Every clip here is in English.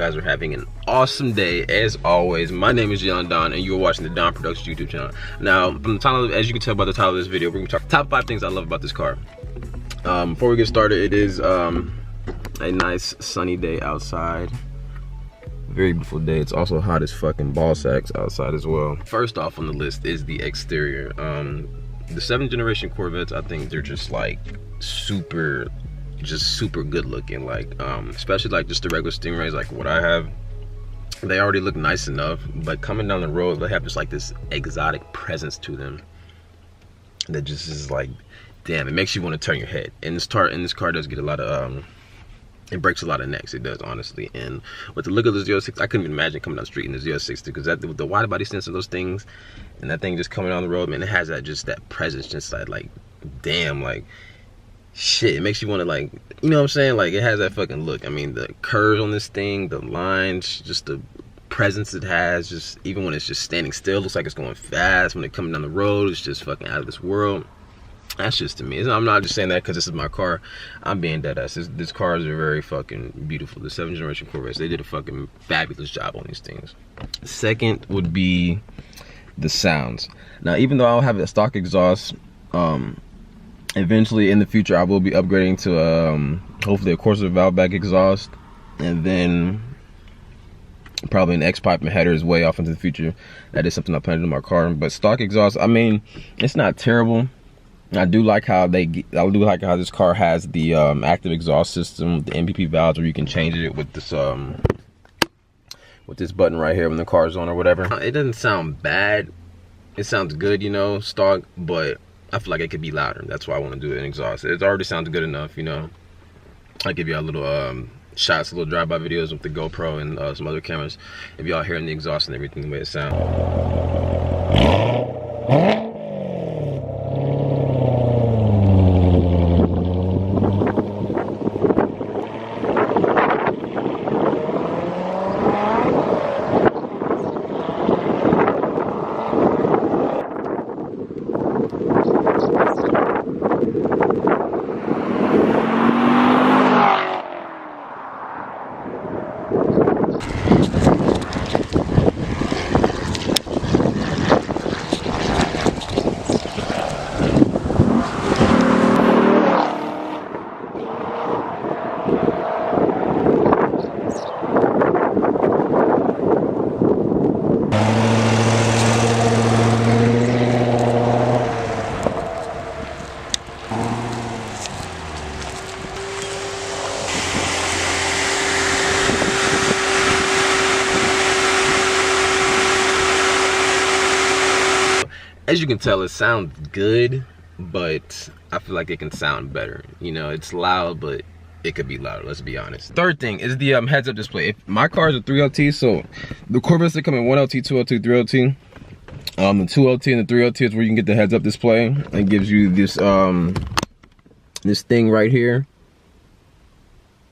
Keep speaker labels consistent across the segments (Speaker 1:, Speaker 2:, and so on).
Speaker 1: guys are having an awesome day. As always, my name is Young Don, and you're watching the Don Productions YouTube channel. Now, from the title, as you can tell by the title of this video, we're gonna talk top 5 things I love about this car. Before we get started, it is a nice sunny day outside. Very beautiful day. It's also hot as fucking ball sacks outside as well. First off on the list is the exterior. The 7th generation Corvettes, I think they're just like super good looking. Like especially like just the regular Stingrays, like what I have, they already look nice enough, but coming down the road, they have just like this exotic presence to them that just is like, damn, it makes you want to turn your head. And this car does get a lot of it breaks a lot of necks, it does, honestly. And with the look of the 06, I couldn't even imagine coming down the street in the 06, because that with the wide body sense of those things, and that thing just coming on the road, man, it has that just that presence, just like damn, like shit, it makes you want to, like, you know what I'm saying, like it has that fucking look. I mean, the curves on this thing, the lines, just the presence it has, just even when it's just standing still, looks like it's going fast. When it comes down the road, it's just fucking out of this world. That's just to me. I'm not just saying that because this is my car. I'm being dead ass. This cars are very fucking beautiful. The 7th generation Corvettes, they did a fucking fabulous job on these things. Second would be the sounds. Now, even though I'll have a stock exhaust, eventually in the future I will be upgrading to hopefully a Corsa valve back exhaust, and then probably an X-pipe and headers way off into the future. That is something I plan to do in my car. But stock exhaust, I mean, it's not terrible. I do like how this car has the active exhaust system, the MPP valves, where you can change it with this button right here when the car's on or whatever. It doesn't sound bad. It sounds good, you know, stock, but I feel like it could be louder. That's why I want to do it in exhaust. It already sounds good enough, you know. I'll give you a little shots, a little drive-by videos with the GoPro and some other cameras if y'all hearing the exhaust and everything the way it sounds. As you can tell, it sounds good, but I feel like it can sound better. You know, it's loud, but it could be louder, let's be honest. Third thing is the heads-up display. If my car is a 3LT, so the Corvettes that come in 1LT, 2LT, 3LT. The 2LT and the 3LT is where you can get the heads-up display. It gives you this this thing right here,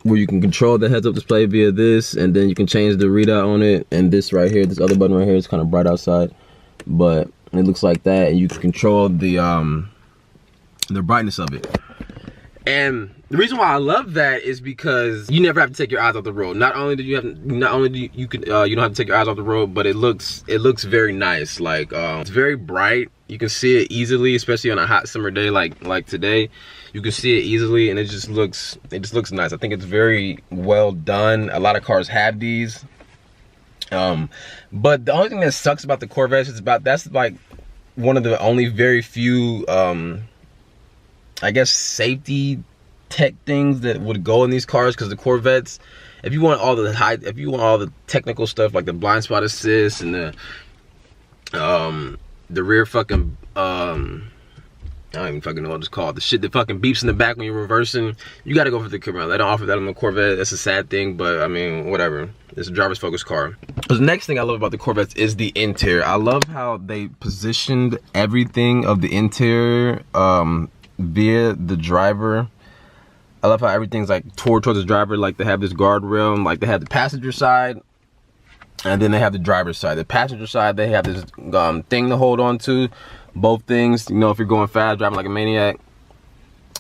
Speaker 1: where you can control the heads-up display via this, and then you can change the readout on it. And this right here, this other button right here, is kind of bright outside, but it looks like that, and you can control the brightness of it. And the reason why I love that is because you never have to take your eyes off the road. Not only do you don't have to take your eyes off the road, but it looks very nice. Like it's very bright. You can see it easily, especially on a hot summer day like today. You can see it easily, and it just looks nice. I think it's very well done. A lot of cars have these. But the only thing that sucks about the Corvettes is that's like one of the only very few I guess safety tech things that would go in these cars, because the Corvettes, if you want all the technical stuff like the blind spot assist and the rear fucking I don't even fucking know what it's called. The shit that fucking beeps in the back when you're reversing. You gotta go for the Camaro. They don't offer that on the Corvette. That's a sad thing, but I mean, whatever. It's a driver's focused car. The next thing I love about the Corvettes is the interior. I love how they positioned everything of the interior via the driver. I love how everything's like towards the driver. Like they have this guardrail, like they have the passenger side, and then they have the driver's side. The passenger side, they have this thing to hold on to. Both things, you know, if you're going fast, driving like a maniac.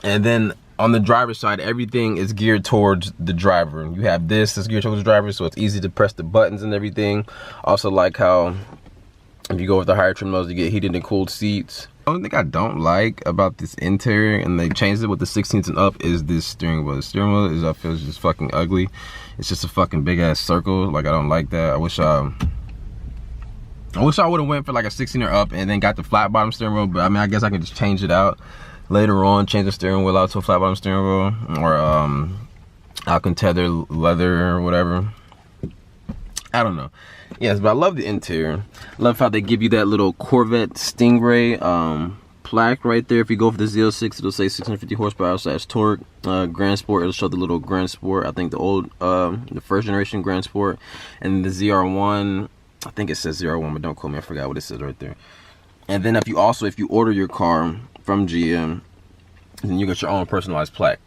Speaker 1: And then on the driver's side, everything is geared towards the driver. You have this that's geared towards the driver, so it's easy to press the buttons and everything. Also like how if you go with the higher trim modes, you get heated and cooled seats. The only thing I don't like about this interior, and they changed it with the 16s and up, is this steering wheel. The steering wheel is, I feel, is just fucking ugly. It's just a fucking big ass circle. Like, I don't like that. I wish I would have went for like a 16 or up and then got the flat bottom steering wheel. But I mean, I guess I can just change it out later on. Change the steering wheel out to a flat bottom steering wheel, or I can tether leather or whatever. I don't know. Yes, but I love the interior. Love how they give you that little Corvette Stingray plaque right there. If you go for the Z06, it'll say 650 horsepower / torque. Grand Sport, it'll show the little Grand Sport. I think the old, the first generation Grand Sport. And the ZR1, I think it says ZR1, but don't quote me. I forgot what it says right there. And then if you order your car from GM, then you get your own personalized plaque.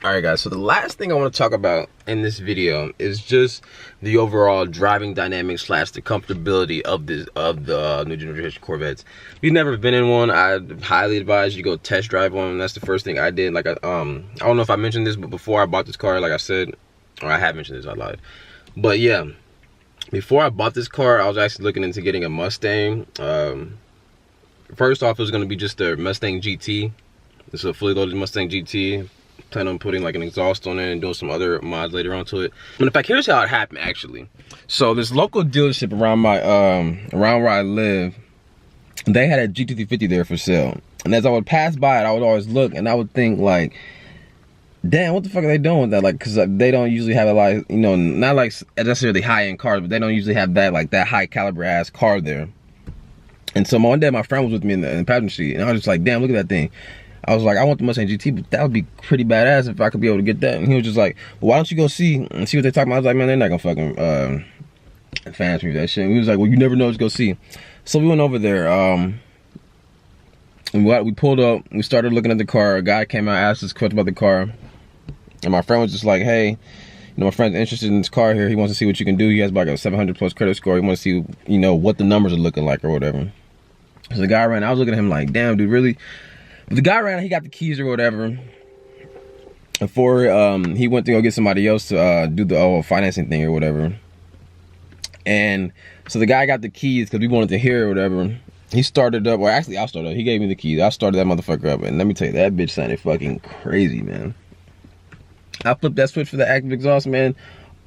Speaker 1: Alright guys, so the last thing I want to talk about in this video is just the overall driving dynamics / the comfortability of the new generation Corvettes. If you've never been in one, I highly advise you go test drive one. That's the first thing I did. Like I don't know if I mentioned this, but before I bought this car, like I said, or I have mentioned this, I lied. But yeah, before I bought this car, I was actually looking into getting a Mustang. First off, it was going to be just a Mustang GT. This is a fully loaded Mustang GT. Plan on putting like an exhaust on it and doing some other mods later on to it. And in fact, here's how it happened actually. So this local dealership around my around where I live, they had a GT350 there for sale. And as I would pass by it, I would always look and I would think like, damn, what the fuck are they doing with that? Like, cause they don't usually have a lot, you know, not like necessarily high-end cars, but they don't usually have that like that high caliber ass car there. And so one day my friend was with me in the passenger seat, and I was just like, damn, look at that thing. I was like, I want the Mustang GT, but that would be pretty badass if I could be able to get that. And he was just like, well, why don't you go see what they're talking about? I was like, man, they're not gonna fucking finance me that shit. And he was like, well, you never know, just go see. So we went over there, and we pulled up, we started looking at the car. A guy came out, asked us a question about the car. And my friend was just like, hey, you know, my friend's interested in this car here. He wants to see what you can do. He has like a 700 plus credit score. He wants to see, you know, what the numbers are looking like or whatever. So the guy ran, I was looking at him like, damn, dude, really? But the guy ran, he got the keys or whatever. Before he went to go get somebody else to do the whole financing thing or whatever. And so the guy got the keys because we wanted to hear it or whatever. He started up, well actually I started up. He gave me the keys. I started that motherfucker up. And let me tell you, that bitch sounded fucking crazy, man. I flipped that switch for the active exhaust, man.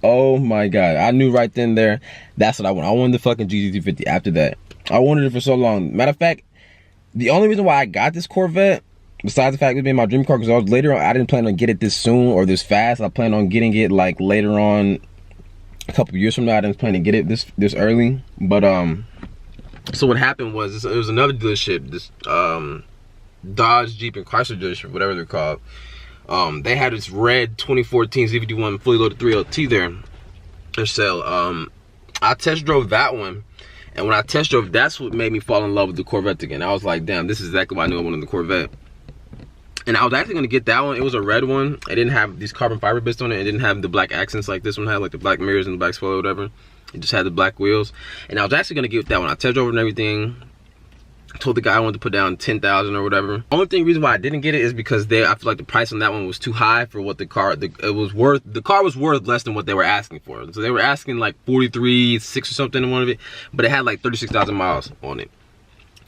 Speaker 1: Oh my God. I knew right then there, that's what I wanted. I wanted the fucking GT350 after that. I wanted it for so long. Matter of fact, the only reason why I got this Corvette, besides the fact it being my dream car, because I was later on, I didn't plan on getting it this soon or this fast. I planned on getting it like later on, a couple years from now. I didn't plan to get it this early. But so what happened was, it was another dealership, this Dodge, Jeep, and Chrysler dealership, whatever they're called. They had this red 2014 Z51 fully loaded 3LT there for sale. I test drove that one. And when I test drove, that's what made me fall in love with the Corvette again. I was like, damn, this is exactly why I knew I wanted the Corvette. And I was actually gonna get that one. It was a red one. It didn't have these carbon fiber bits on it. It didn't have the black accents like this one had, like the black mirrors and the black spoiler or whatever. It just had the black wheels. And I was actually gonna get that one. I test drove it and everything. I told the guy I wanted to put down 10,000 or whatever. Only reason why I didn't get it is because I feel like the price on that one was too high for what the car was worth. The car was worth less than what they were asking for. So they were asking like 43.6 or something in one of it, but it had like 36,000 miles on it.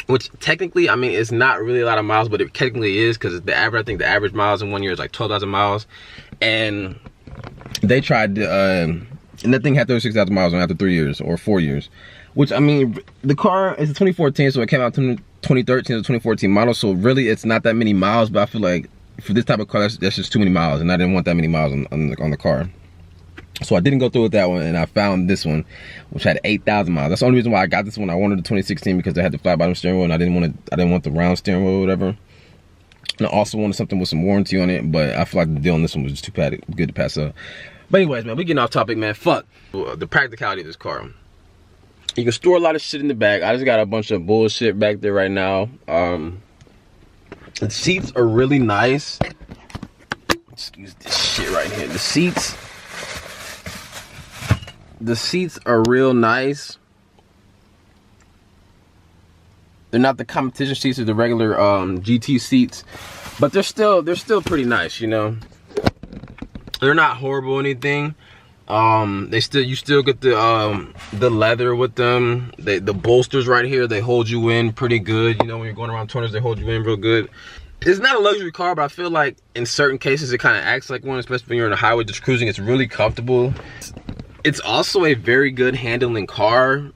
Speaker 1: Which technically, I mean, it's not really a lot of miles, but it technically is, because the average, I think the average miles in 1 year is like 12,000 miles. And they tried to, and that thing had 36,000 miles on after 3 years or 4 years. Which, I mean, the car is a 2014, so it came out in 2013 or 2014 model, so really it's not that many miles, but I feel like for this type of car, that's just too many miles, and I didn't want that many miles on the car. So I didn't go through with that one, and I found this one, which had 8,000 miles. That's the only reason why I got this one. I wanted the 2016 because they had the flat bottom steering wheel, and I didn't want the round steering wheel or whatever. And I also wanted something with some warranty on it, but I feel like the deal on this one was just too good to pass up. But anyways, man, we getting off topic, man. Fuck the practicality of this car. You can store a lot of shit in the back. I just got a bunch of bullshit back there right now. The seats are really nice. Excuse this shit right here. The seats are real nice. They're not the competition seats or the regular GT seats, but they're still pretty nice, you know. They're not horrible or anything. You still get the leather with them. The bolsters right here, they hold you in pretty good. You know, when you're going around corners, they hold you in real good. It's not a luxury car, but I feel like in certain cases it kind of acts like one, especially when you're on the highway just cruising. It's really comfortable. It's also a very good handling car.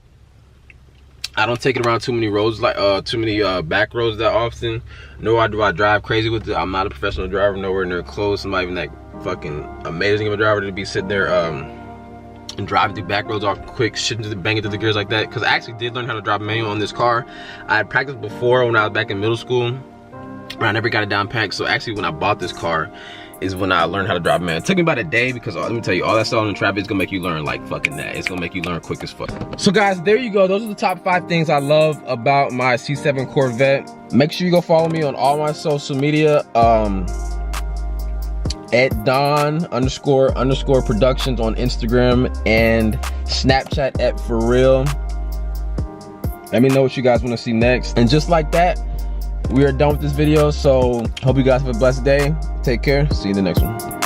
Speaker 1: I don't take it around too many roads, like too many back roads that often. Nor do I drive crazy with it. I'm not a professional driver, nowhere near close. I'm not even that fucking amazing of a driver to be sitting there and driving through back roads all quick, banging through the gears like that. Because I actually did learn how to drive manual on this car. I had practiced before when I was back in middle school, but I never got it down packed. So actually when I bought this car is when I learned how to drive manual. It took me about a day because let me tell you, all that stuff in traffic is gonna make you learn like fucking that. It's gonna make you learn quick as fuck. So guys, there you go. Those are the top 5 things I love about my C7 Corvette. Make sure you go follow me on all my social media. At Don__productions on Instagram and Snapchat at For Real. Let me know what you guys want to see next. And just like that, we are done with this video. So hope you guys have a blessed day. Take care. See you in the next one.